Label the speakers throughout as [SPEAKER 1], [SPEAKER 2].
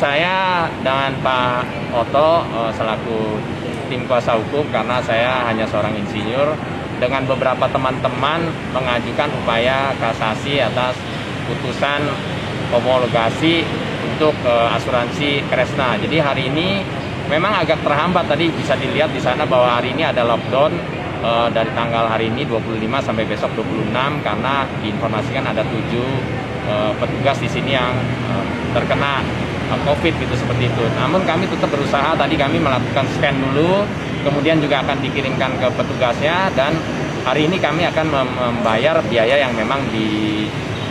[SPEAKER 1] Saya dengan Pak Oto selaku tim kuasa hukum, karena saya hanya seorang insinyur, dengan beberapa teman-teman mengajukan upaya kasasi atas putusan homologasi untuk asuransi Kresna. Jadi hari ini memang agak terhambat, tadi bisa dilihat di sana bahwa hari ini ada lockdown dari tanggal hari ini 25 sampai besok 26, karena diinformasikan ada 7 petugas di sini yang terkena COVID gitu, seperti itu. Namun kami tetap berusaha, tadi kami melakukan scan dulu, kemudian juga akan dikirimkan ke petugasnya, dan hari ini kami akan membayar biaya yang memang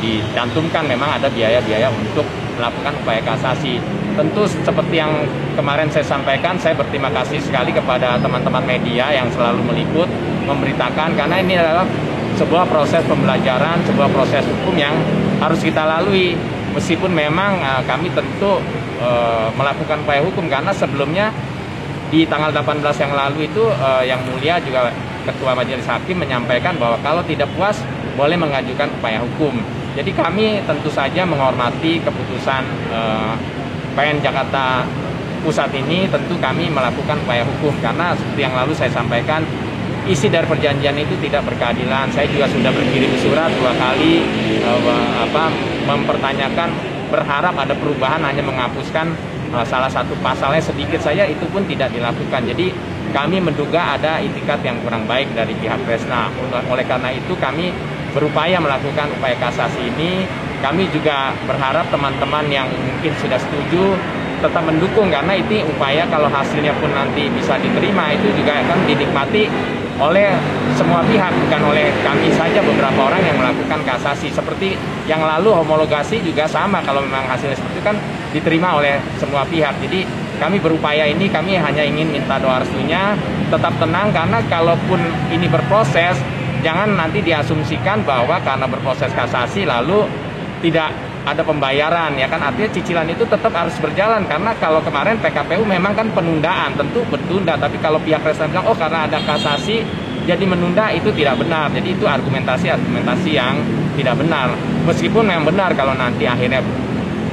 [SPEAKER 1] dicantumkan, memang ada biaya-biaya untuk melakukan upaya kasasi. Tentu seperti yang kemarin saya sampaikan, saya berterima kasih sekali kepada teman-teman media yang selalu meliput, memberitakan, karena ini adalah sebuah proses pembelajaran, sebuah proses hukum yang harus kita lalui. Meskipun memang kami tentu melakukan upaya hukum, karena sebelumnya di tanggal 18 yang lalu itu yang mulia juga Ketua Majelis Hakim menyampaikan bahwa kalau tidak puas boleh mengajukan upaya hukum. Jadi kami tentu saja menghormati keputusan PN Jakarta Pusat ini, tentu kami melakukan upaya hukum, karena seperti yang lalu saya sampaikan, isi dari perjanjian itu tidak berkeadilan. Saya juga sudah berkirim surat 2 kali mempertanyakan, berharap ada perubahan, hanya menghapuskan salah satu pasalnya sedikit saja, itu pun tidak dilakukan. Jadi kami menduga ada itikat yang kurang baik dari pihak Kresna. Oleh karena itu kami berupaya melakukan upaya kasasi ini. Kami juga berharap teman-teman yang mungkin sudah setuju tetap mendukung, karena itu upaya kalau hasilnya pun nanti bisa diterima, itu juga akan dinikmati oleh semua pihak, bukan oleh kami saja beberapa orang yang melakukan kasasi. Seperti yang lalu homologasi juga sama, kalau memang hasilnya seperti itu kan diterima oleh semua pihak. Jadi kami berupaya ini, kami hanya ingin minta doa restunya, tetap tenang, karena kalaupun ini berproses, jangan nanti diasumsikan bahwa karena berproses kasasi lalu tidak ada pembayaran, ya kan, artinya cicilan itu tetap harus berjalan. Karena kalau kemarin PKPU memang kan penundaan, tentu bertunda, tapi kalau pihak Kresna bilang oh karena ada kasasi jadi menunda, itu tidak benar. Jadi itu argumentasi yang tidak benar. Meskipun yang benar kalau nanti akhirnya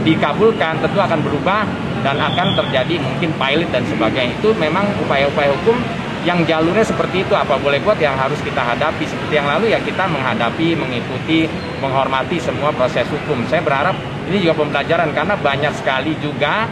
[SPEAKER 1] dikabulkan, tentu akan berubah dan akan terjadi mungkin pilot dan sebagainya. Itu memang upaya-upaya hukum yang jalurnya seperti itu, apa boleh buat yang harus kita hadapi. Seperti yang lalu ya, kita menghadapi, mengikuti, menghormati semua proses hukum. Saya berharap ini juga pembelajaran, karena banyak sekali juga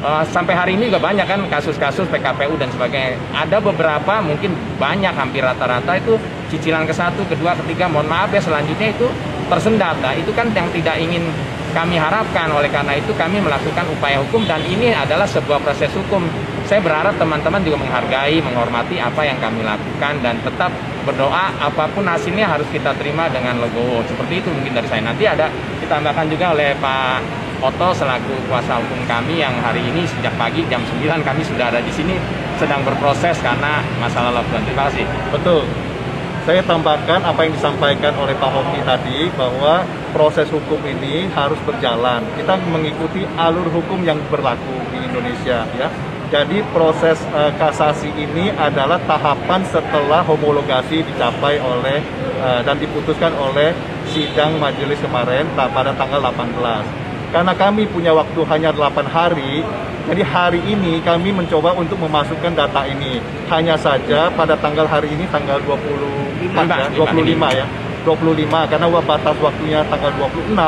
[SPEAKER 1] sampai hari ini juga banyak kan kasus-kasus PKPU dan sebagainya. Ada beberapa, mungkin banyak, hampir rata-rata itu cicilan ke-1, kedua, ketiga, mohon maaf ya, selanjutnya itu tersendat. Nah, itu kan yang tidak ingin kami harapkan. Oleh karena itu kami melakukan upaya hukum, dan ini adalah sebuah proses hukum. Saya berharap teman-teman juga menghargai, menghormati apa yang kami lakukan, dan tetap berdoa apapun hasilnya harus kita terima dengan legowo. Seperti itu mungkin dari saya. Nanti ada ditambahkan juga oleh Pak Oto selaku kuasa hukum kami, yang hari ini sejak pagi jam 9 kami sudah ada di sini sedang berproses karena masalah lockdown. Terima kasih.
[SPEAKER 2] Betul. Saya tambahkan apa yang disampaikan oleh Pak Hoki tadi, bahwa proses hukum ini harus berjalan. Kita mengikuti alur hukum yang berlaku di Indonesia, ya. Jadi proses kasasi ini adalah tahapan setelah homologasi dicapai oleh dan diputuskan oleh sidang majelis kemarin pada tanggal 18. Karena kami punya waktu hanya 8 hari, jadi hari ini kami mencoba untuk memasukkan data ini. Hanya saja pada tanggal hari ini tanggal 25 ya. 25 karena batas waktunya tanggal 26.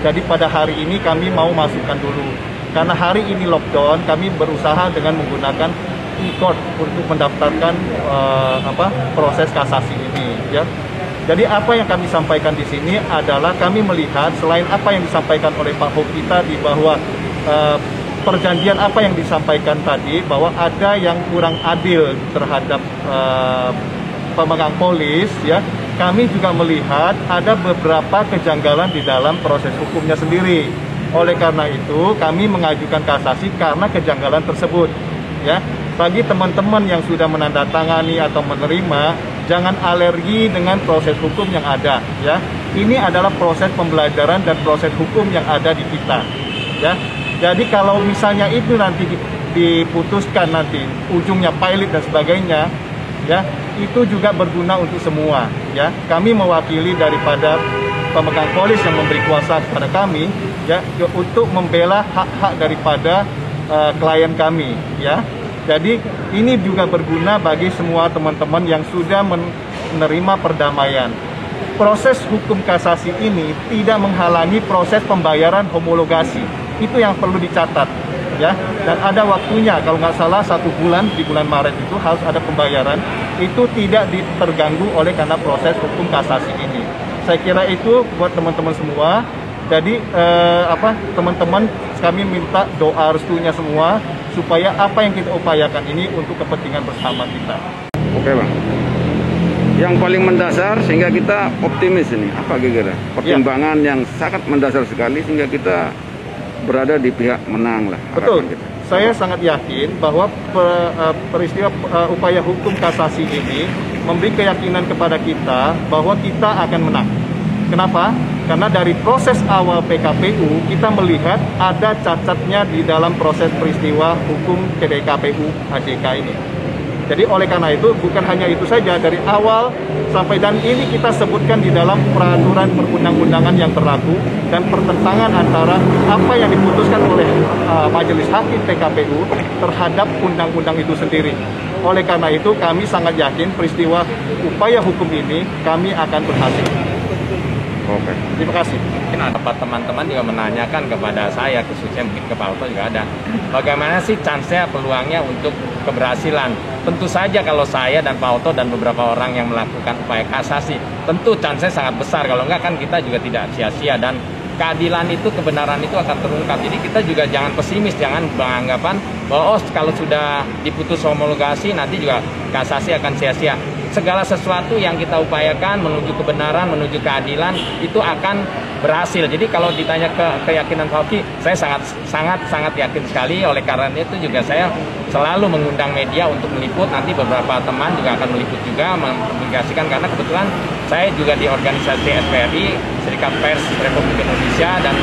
[SPEAKER 2] Jadi pada hari ini kami mau masukkan dulu. Karena hari ini lockdown, kami berusaha dengan menggunakan e-court untuk mendaftarkan proses kasasi ini, ya. Jadi apa yang kami sampaikan di sini adalah kami melihat selain apa yang disampaikan oleh Pak Hoki tadi, bahwa perjanjian apa yang disampaikan tadi, bahwa ada yang kurang adil terhadap pemegang polis, ya. Kami juga melihat ada beberapa kejanggalan di dalam proses hukumnya sendiri. Oleh karena itu, kami mengajukan kasasi karena kejanggalan tersebut. Ya, bagi teman-teman yang sudah menandatangani atau menerima, jangan alergi dengan proses hukum yang ada. Ya, ini adalah proses pembelajaran dan proses hukum yang ada di kita. Ya, jadi kalau misalnya itu nanti diputuskan nanti ujungnya pilot dan sebagainya, ya, itu juga berguna untuk semua. Ya, kami mewakili daripada pemegang polis yang memberi kuasa kepada kami ya untuk membela hak-hak daripada klien kami ya. Jadi ini juga berguna bagi semua teman-teman yang sudah menerima perdamaian. Proses hukum kasasi ini tidak menghalangi proses pembayaran homologasi. Itu yang perlu dicatat ya. Dan ada waktunya, kalau nggak salah 1 bulan, di bulan Maret itu harus ada pembayaran. Itu tidak terganggu oleh karena proses hukum kasasi ini. Saya kira itu buat teman-teman semua. Jadi teman-teman, kami minta doa restunya semua supaya apa yang kita upayakan ini untuk kepentingan bersama kita.
[SPEAKER 3] Oke Bang. Yang paling mendasar sehingga kita optimis ini apa kira-kira? Pertimbangan yang sangat mendasar sekali sehingga kita berada di pihak menang lah.
[SPEAKER 2] Betul.
[SPEAKER 3] Kita.
[SPEAKER 2] Saya sangat yakin bahwa peristiwa upaya hukum kasasi ini memberi keyakinan kepada kita bahwa kita akan menang. Kenapa? Karena dari proses awal PKPU kita melihat ada cacatnya di dalam proses peristiwa hukum PDKPU AJK ini. Jadi oleh karena itu bukan hanya itu saja, dari awal sampai dan ini kita sebutkan di dalam peraturan perundang-undangan yang berlaku dan pertentangan antara apa yang diputuskan oleh Majelis Hakim PKPU terhadap undang-undang itu sendiri. Oleh karena itu kami sangat yakin peristiwa upaya hukum ini kami akan berhasil.
[SPEAKER 3] Oke.
[SPEAKER 2] Terima kasih.
[SPEAKER 1] Mungkin ada teman-teman juga menanyakan kepada saya, khususnya mungkin ke Pak Oto juga ada, bagaimana sih chance-nya, peluangnya untuk keberhasilan. Tentu saja kalau saya dan Pak Oto dan beberapa orang yang melakukan upaya kasasi, tentu chance-nya sangat besar. Kalau enggak kan kita juga tidak sia-sia, dan keadilan itu, kebenaran itu akan terungkap. Jadi kita juga jangan pesimis, jangan beranggapan bahwa kalau sudah diputus homologasi nanti juga kasasi akan sia-sia. Segala sesuatu yang kita upayakan menuju kebenaran, menuju keadilan itu akan berhasil. Jadi kalau ditanya keyakinan Pak Oki, saya sangat yakin sekali. Oleh karena itu juga saya selalu mengundang media untuk meliput. Nanti beberapa teman juga akan meliput juga, mempublikasikan, karena kebetulan saya juga di organisasi SPRI, Serikat Pers Republik Indonesia, dan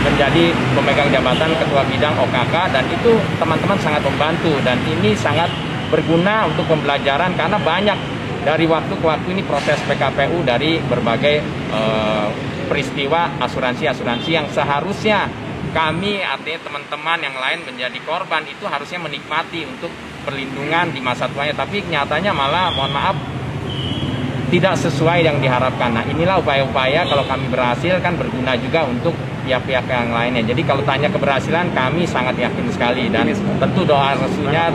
[SPEAKER 1] menjadi pemegang jabatan Ketua Bidang OKK, dan itu teman-teman sangat membantu, dan ini sangat berguna untuk pembelajaran karena banyak dari waktu ke waktu ini proses PKPU dari berbagai peristiwa asuransi yang seharusnya kami, artinya teman-teman yang lain menjadi korban, itu harusnya menikmati untuk perlindungan di masa tuanya, tapi nyatanya malah, mohon maaf, tidak sesuai yang diharapkan. Nah inilah upaya-upaya kalau kami berhasil kan berguna juga untuk pihak-pihak yang lainnya. Jadi kalau tanya keberhasilan, kami sangat yakin sekali, dan tentu doa restunya,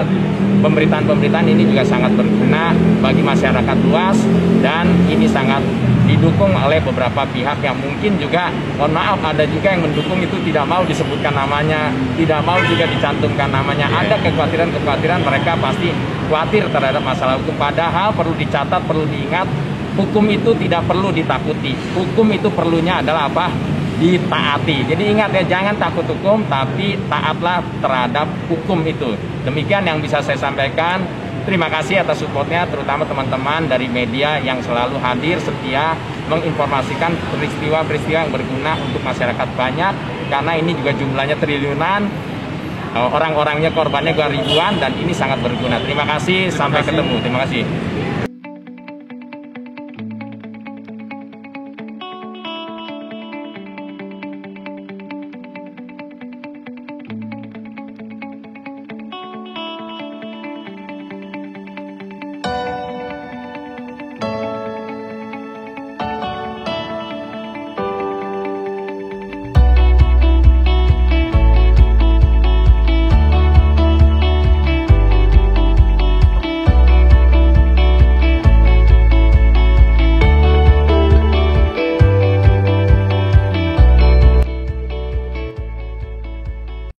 [SPEAKER 1] pemberitaan-pemberitaan ini juga sangat berguna bagi masyarakat luas, dan ini sangat didukung oleh beberapa pihak yang mungkin juga, mohon maaf, ada juga yang mendukung itu tidak mau disebutkan namanya, tidak mau juga dicantumkan namanya. Ada kekhawatiran mereka pasti khawatir terhadap masalah hukum, padahal perlu dicatat, perlu diingat, hukum itu tidak perlu ditakuti. Hukum itu perlunya adalah apa? Ditaati. Jadi ingat ya, jangan takut hukum, tapi taatlah terhadap hukum itu. Demikian yang bisa saya sampaikan. Terima kasih atas supportnya, terutama teman-teman dari media yang selalu hadir, setia menginformasikan peristiwa-peristiwa yang berguna untuk masyarakat banyak, karena ini juga jumlahnya triliunan, orang-orangnya, korbannya juga ribuan, dan ini sangat berguna. Terima kasih, sampai ketemu. Terima kasih.